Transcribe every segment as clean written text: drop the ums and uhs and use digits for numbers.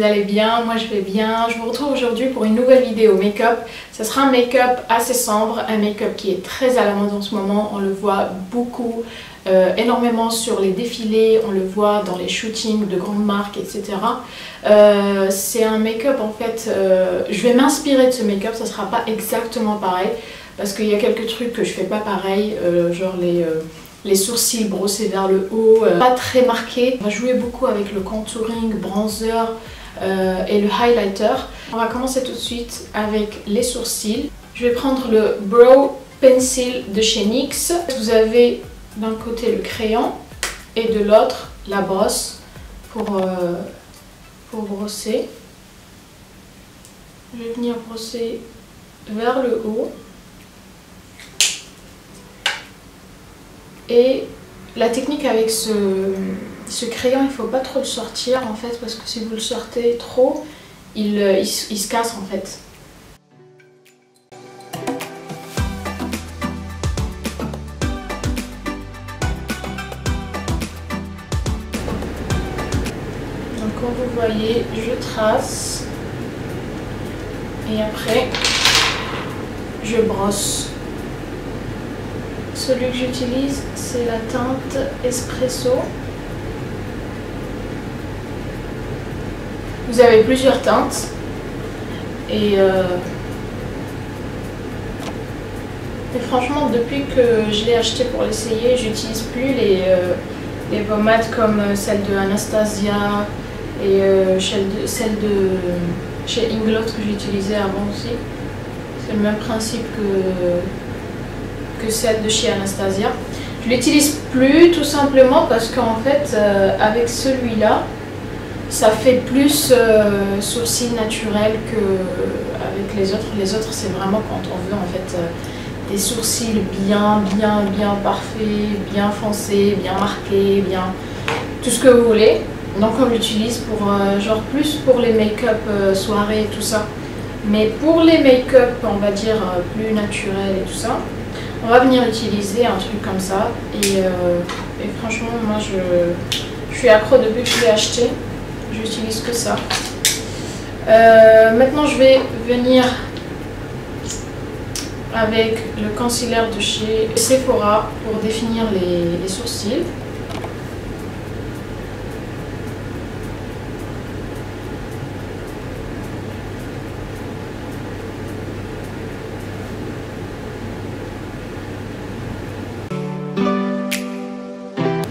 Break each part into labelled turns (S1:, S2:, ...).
S1: allez bien, moi je vais bien. Je vous retrouve aujourd'hui pour une nouvelle vidéo make-up. Ce sera un make-up assez sombre, un make-up qui est très à la mode en ce moment. On le voit beaucoup, énormément sur les défilés, on le voit dans les shootings de grandes marques, etc. C'est un make-up en fait, je vais m'inspirer de ce make-up, ça sera pas exactement pareil. Parce qu'il y a quelques trucs que je fais pas pareil, genre les sourcils brossés vers le haut, pas très marqués. On va jouer beaucoup avec le contouring, bronzer et le highlighter. On va commencer tout de suite avec les sourcils. Je vais prendre le Brow Pencil de chez NYX. Vous avez d'un côté le crayon et de l'autre la brosse pour brosser. Je vais venir brosser vers le haut. Et la technique avec ce crayon, il ne faut pas trop le sortir en fait, parce que si vous le sortez trop, il se casse en fait. Donc comme vous voyez, je trace et après je brosse. Celui que j'utilise, c'est la teinte Espresso. Vous avez plusieurs teintes. Et franchement, depuis que je l'ai acheté pour l'essayer, j'utilise plus les pommades comme celle de Anastasia et celle de chez Inglot que j'utilisais avant aussi. C'est le même principe que celle de chez Anastasia. Je l'utilise plus tout simplement parce qu'en fait avec celui-là ça fait plus sourcils naturels qu'avec les autres. Les autres c'est vraiment quand on veut en fait des sourcils bien parfaits, bien foncés, bien marqués, bien tout ce que vous voulez. Donc on l'utilise pour genre plus pour les make-up soirée et tout ça. Mais pour les make-up on va dire plus naturels et tout ça, on va venir utiliser un truc comme ça et franchement moi je suis accro depuis que je l'ai acheté, j'utilise que ça. Maintenant je vais venir avec le concealer de chez Sephora pour définir les sourcils.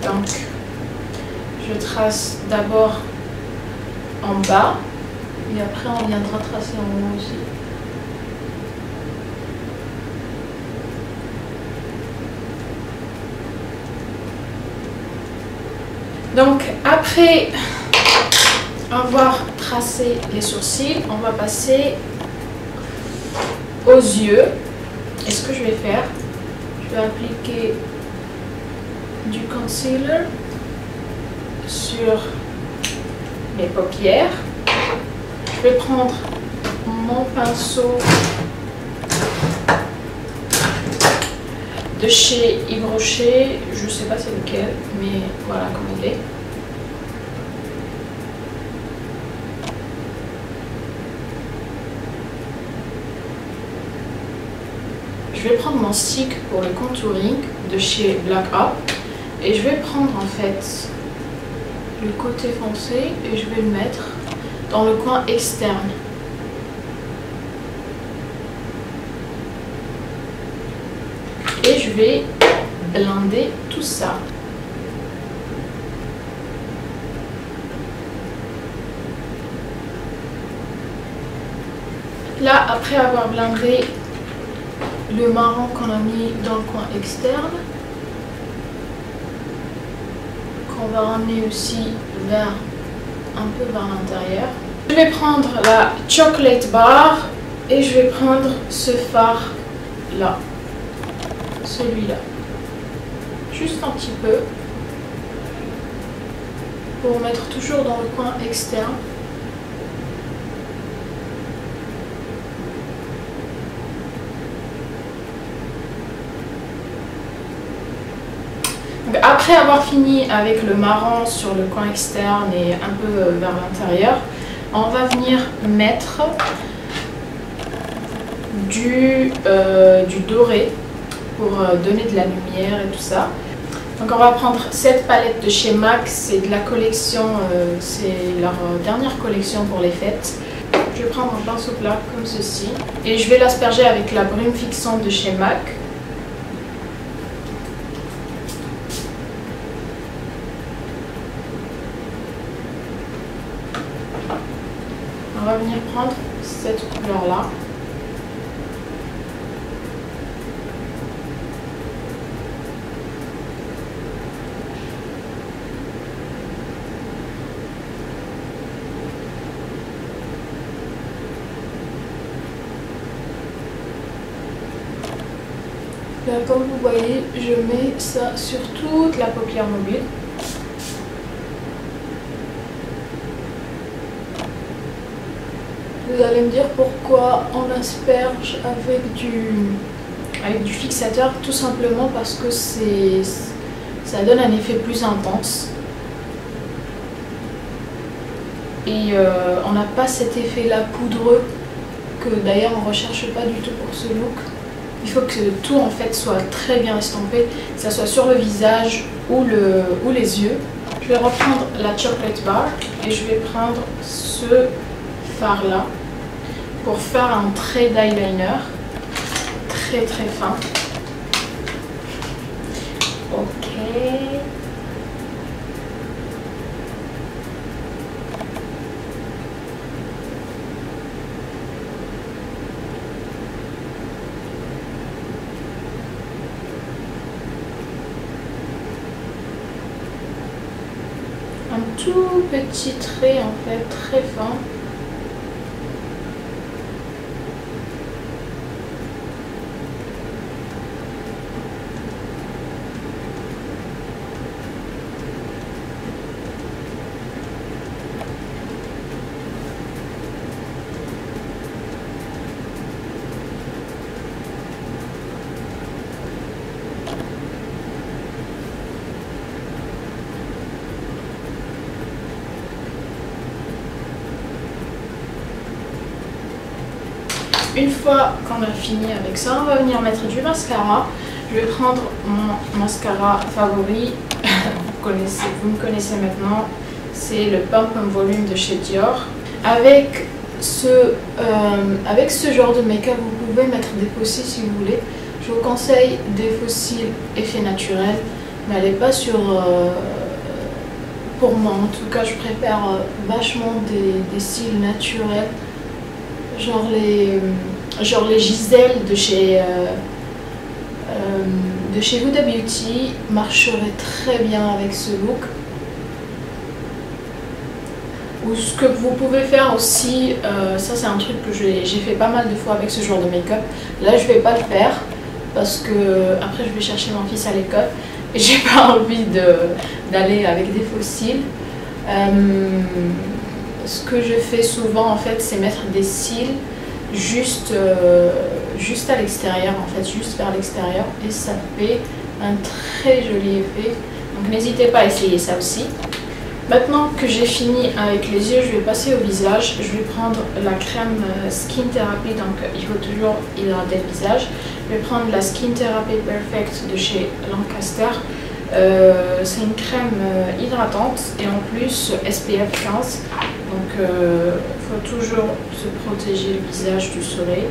S1: Donc, je trace d'abord en bas et après on viendra tracer en haut aussi. Donc après avoir tracé les sourcils, on va passer aux yeux. Et ce que je vais faire, je vais appliquer du concealer sur mes paupières. Je vais prendre mon pinceau de chez Yves Rocher, je sais pas c'est lequel, mais voilà comme il est. Je vais prendre mon stick pour le contouring de chez Black Up et je vais prendre en fait le côté foncé et je vais le mettre dans le coin externe. Et je vais blinder tout ça. Là, après avoir blindé le marron qu'on a mis dans le coin externe, qu'on va ramener aussi un peu vers l'intérieur. Je vais prendre la Chocolate Bar et je vais prendre ce fard là, celui-là, juste un petit peu pour mettre toujours dans le coin externe. Donc après avoir fini avec le marron sur le coin externe et un peu vers l'intérieur, on va venir mettre du doré pour donner de la lumière et tout ça. Donc on va prendre cette palette de chez MAC, c'est de la collection, c'est leur dernière collection pour les fêtes. Je vais prendre un pinceau plat comme ceci et je vais l'asperger avec la brume fixante de chez MAC. On va venir prendre cette couleur là. Là, comme vous voyez, je mets ça sur toute la paupière mobile. Vous allez me dire pourquoi on asperge avec du fixateur, tout simplement parce que ça donne un effet plus intense. Et on n'a pas cet effet-là poudreux, que d'ailleurs on ne recherche pas du tout pour ce look. Il faut que tout en fait soit très bien estampé, que ça soit sur le visage ou les yeux. Je vais reprendre la chocolate bar et je vais prendre ce fard là pour faire un trait d'eyeliner très très fin. Ok. Un tout petit trait en fait très fin. Une fois qu'on a fini avec ça, on va venir mettre du mascara. Je vais prendre mon mascara favori, vous me connaissez maintenant, c'est le Pump and Volume de chez Dior. Avec ce genre de make-up, vous pouvez mettre des fossiles si vous voulez. Je vous conseille des fossiles effet naturel, n'allez pas sur... pour moi en tout cas, je préfère vachement des cils naturels. Genre les Gisèle de chez Huda Beauty marcherait très bien avec ce look. Ou ce que vous pouvez faire aussi, ça c'est un truc que j'ai fait pas mal de fois avec ce genre de make-up. Là je vais pas le faire parce que après je vais chercher mon fils à l'école et j'ai pas envie d'aller avec des faux cils. Ce que je fais souvent en fait, c'est mettre des cils juste à l'extérieur, en fait, juste vers l'extérieur, et ça fait un très joli effet. Donc n'hésitez pas à essayer ça aussi. Maintenant que j'ai fini avec les yeux, je vais passer au visage. Je vais prendre la crème Skin Therapy, donc il faut toujours hydrater le visage. Je vais prendre la Skin Therapy Perfect de chez Lancaster. C'est une crème hydratante et en plus SPF 15. Donc il faut toujours se protéger le visage du soleil.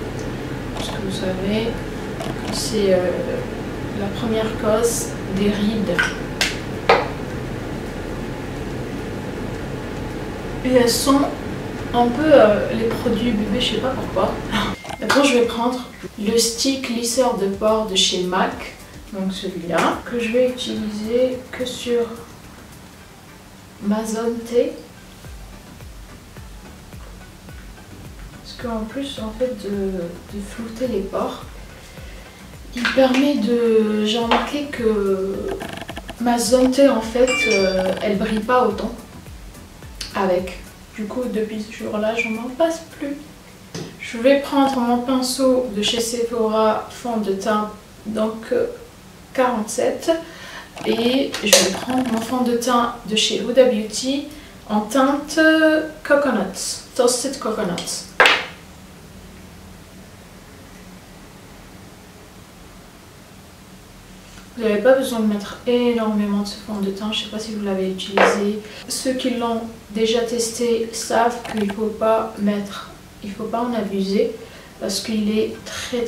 S1: Parce que vous savez, c'est la première cause des rides. Et elles sont un peu les produits bébés, je sais pas pourquoi. Maintenant je vais prendre le stick lisseur de pores de chez MAC. Donc celui-là, que je vais utiliser que sur ma zone T. Parce qu'en plus, en fait, de flouter les pores, il permet de... J'ai remarqué que ma zone T, en fait, elle brille pas autant avec. Du coup, depuis ce jour-là, je n'en passe plus. Je vais prendre mon pinceau de chez Sephora fond de teint, donc 47. Et je vais prendre mon fond de teint de chez Huda Beauty, en teinte coconut, toasted coconut. Vous n'avez pas besoin de mettre énormément de ce fond de teint, je ne sais pas si vous l'avez utilisé. Ceux qui l'ont déjà testé savent qu'il ne faut pas en abuser parce qu'il est très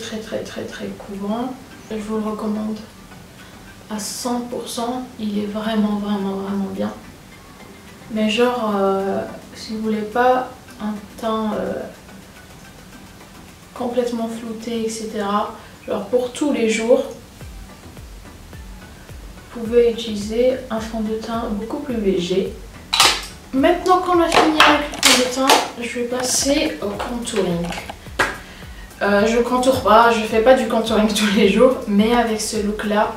S1: couvrant. Je vous le recommande à 100%, il est vraiment bien. Mais genre, si vous voulez pas un teint complètement flouté, etc., genre pour tous les jours, vous pouvez utiliser un fond de teint beaucoup plus léger. Maintenant qu'on a fini avec le fond de teint, je vais passer au contouring. Je contoure pas, je fais pas du contouring tous les jours, mais avec ce look là,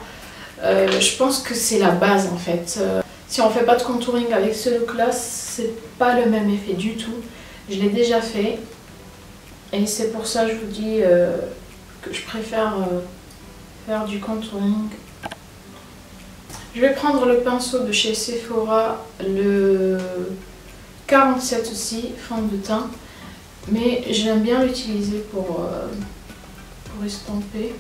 S1: je pense que c'est la base en fait. Si on fait pas de contouring avec ce look là, c'est pas le même effet du tout. Je l'ai déjà fait et c'est pour ça que je vous dis que je préfère faire du contouring. Je vais prendre le pinceau de chez Sephora, le 47 aussi, fond de teint. Mais j'aime bien l'utiliser pour estomper.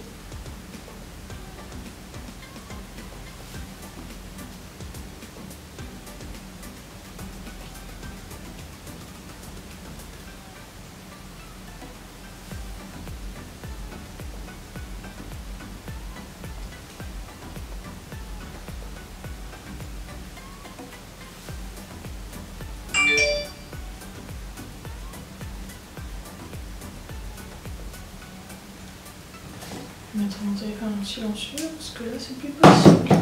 S1: Je vais mettre mon téléphone en silencieux parce que là c'est plus possible.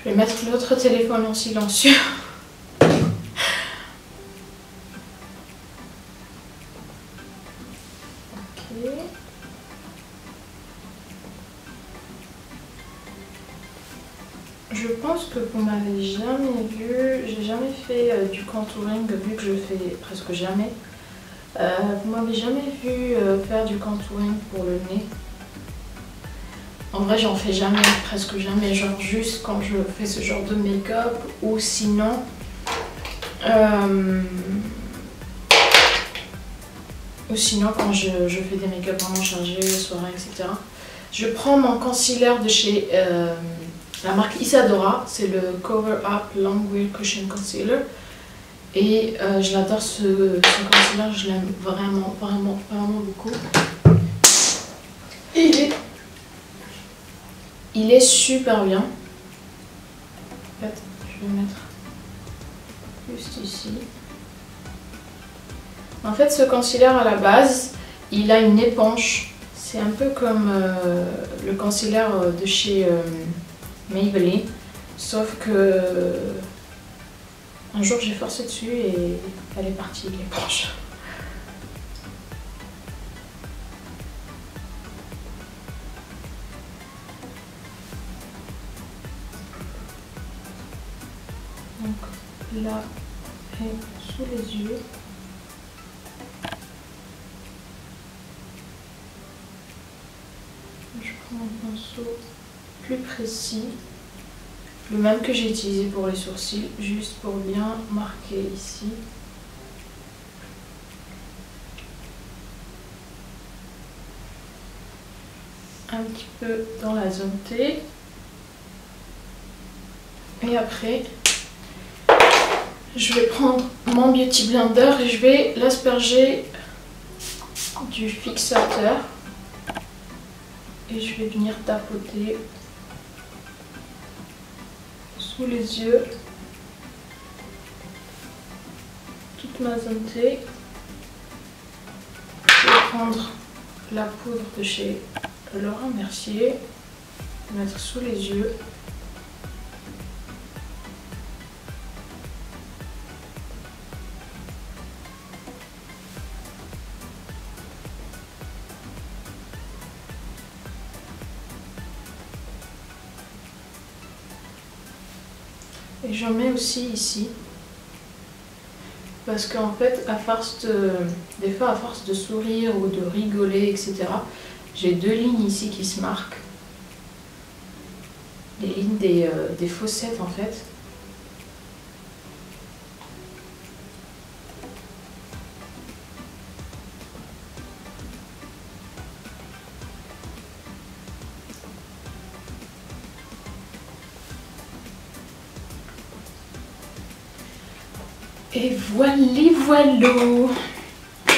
S1: Je vais mettre l'autre téléphone en silencieux. Ok. Je pense que vous m'avez jamais vu, j'ai jamais fait du contouring vu que je fais presque jamais. Vous m'avez jamais vu faire du contouring pour le nez. En vrai, j'en fais jamais, presque jamais, genre juste quand je fais ce genre de make-up ou sinon quand je fais des make-up vraiment chargés, soirée, etc. Je prends mon concealer de chez la marque Isadora, c'est le Cover Up Long Wear Cushion Concealer. Et je l'adore ce concealer, je l'aime vraiment beaucoup. Il est super bien. En fait, je vais mettre juste ici. En fait, ce concealer à la base, il a une éponge. C'est un peu comme le concealer de chez Maybelline. Sauf que un jour j'ai forcé dessus et elle est partie, l'éponge. Donc là, et sous les yeux. Je prends un pinceau plus précis, le même que j'ai utilisé pour les sourcils, juste pour bien marquer ici. Un petit peu dans la zone T. Et après, je vais prendre mon Beauty Blender et je vais l'asperger du fixateur. Et je vais venir tapoter sous les yeux toute ma zone T. Je vais prendre la poudre de chez Laura Mercier, mettre sous les yeux. Et j'en mets aussi ici. Parce qu'en fait, des fois, à force de sourire ou de rigoler, etc., j'ai deux lignes ici qui se marquent. Les lignes des fossettes, en fait. Et voilà.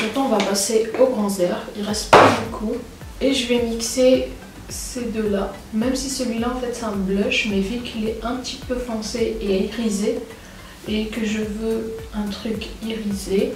S1: Maintenant on va passer au bronzer, il reste pas beaucoup. Et je vais mixer ces deux là, même si celui-là en fait c'est un blush, mais vu qu'il est un petit peu foncé et irisé, et que je veux un truc irisé,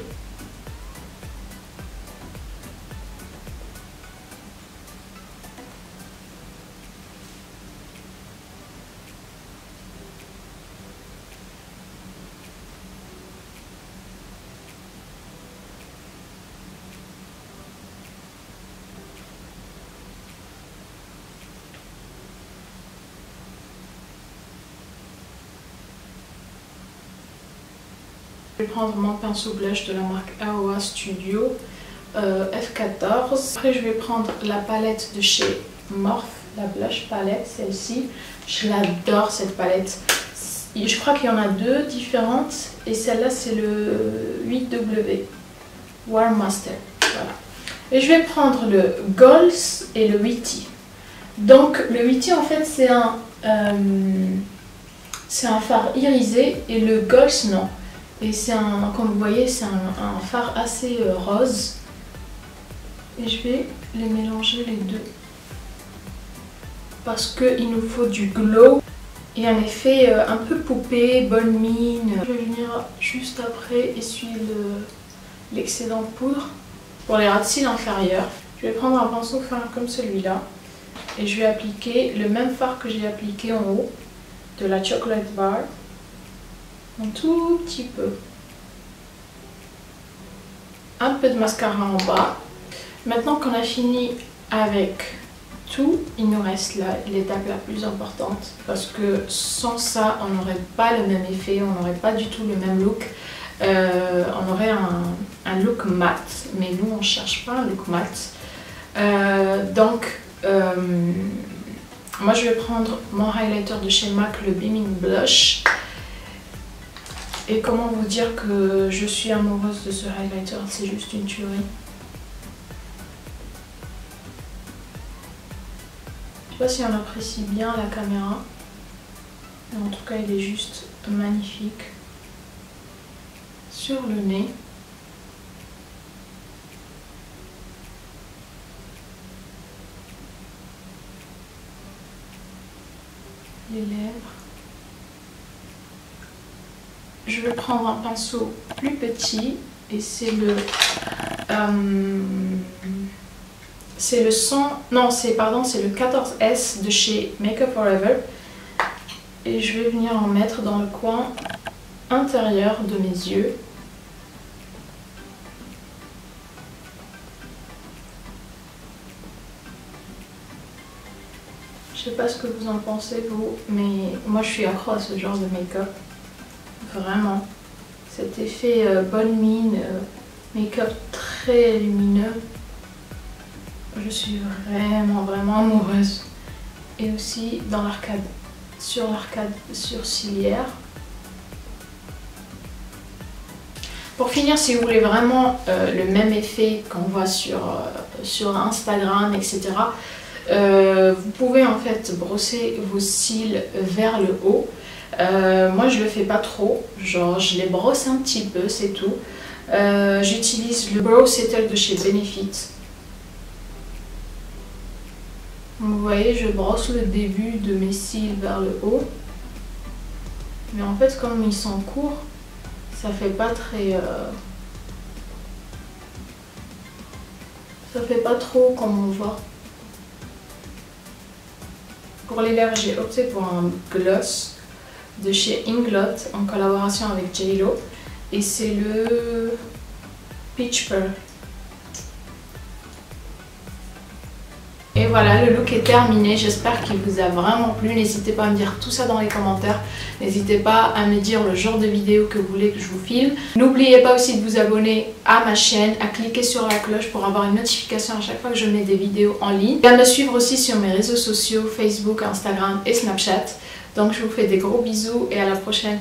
S1: je vais prendre mon pinceau blush de la marque AOA Studio F14. Après je vais prendre la palette de chez Morphe, la blush palette, celle-ci. Je l'adore cette palette. Je crois qu'il y en a deux différentes et celle-là c'est le 8W Warm Master. Voilà. Et je vais prendre le Goals et le Witty. Donc le Witty en fait c'est un fard irisé et le Goals non. Et c'est un, comme vous voyez, c'est un fard assez rose. Et je vais les mélanger les deux. Parce qu'il nous faut du glow et un effet un peu poupée, bonne mine. Je vais venir juste après essuyer l'excédent de poudre. Pour les ras de cils inférieurs, je vais prendre un pinceau fin comme celui-là. Et je vais appliquer le même fard que j'ai appliqué en haut de la Chocolate Bar. Un tout petit peu. Un peu de mascara en bas. Maintenant qu'on a fini avec tout, il nous reste là l'étape la plus importante. Parce que sans ça, on n'aurait pas le même effet, on n'aurait pas du tout le même look. On aurait un look mat, mais nous on ne cherche pas un look mat. Moi je vais prendre mon highlighter de chez MAC, le Beaming Blush. Et comment vous dire que je suis amoureuse de ce highlighter, c'est juste une tuerie. Je sais pas si on apprécie bien la caméra, mais en tout cas il est juste magnifique. Sur le nez. Les lèvres. Je vais prendre un pinceau plus petit et c'est le 14S de chez Makeup Forever et je vais venir en mettre dans le coin intérieur de mes yeux. Je sais pas ce que vous en pensez vous, mais moi je suis accro à ce genre de make-up. Vraiment, cet effet bonne mine, make-up très lumineux, je suis vraiment amoureuse. Et aussi dans l'arcade, sur l'arcade sourcilière. Pour finir, si vous voulez vraiment le même effet qu'on voit sur Instagram, etc., vous pouvez en fait brosser vos cils vers le haut. Moi je le fais pas trop, genre je les brosse un petit peu, c'est tout. J'utilise le Brow Settle de chez Benefit. Vous voyez, je brosse le début de mes cils vers le haut. Mais en fait comme ils sont courts, ça fait pas très... ça fait pas trop comme on voit. Pour les lèvres, j'ai opté pour un gloss de chez Inglot en collaboration avec J.Lo et c'est le Peach Pearl. Et voilà, le look est terminé, j'espère qu'il vous a vraiment plu. N'hésitez pas à me dire tout ça dans les commentaires. N'hésitez pas à me dire le genre de vidéo que vous voulez que je vous filme. N'oubliez pas aussi de vous abonner à ma chaîne, à cliquer sur la cloche pour avoir une notification à chaque fois que je mets des vidéos en ligne. Et à me suivre aussi sur mes réseaux sociaux, Facebook, Instagram et Snapchat. Donc je vous fais des gros bisous et à la prochaine.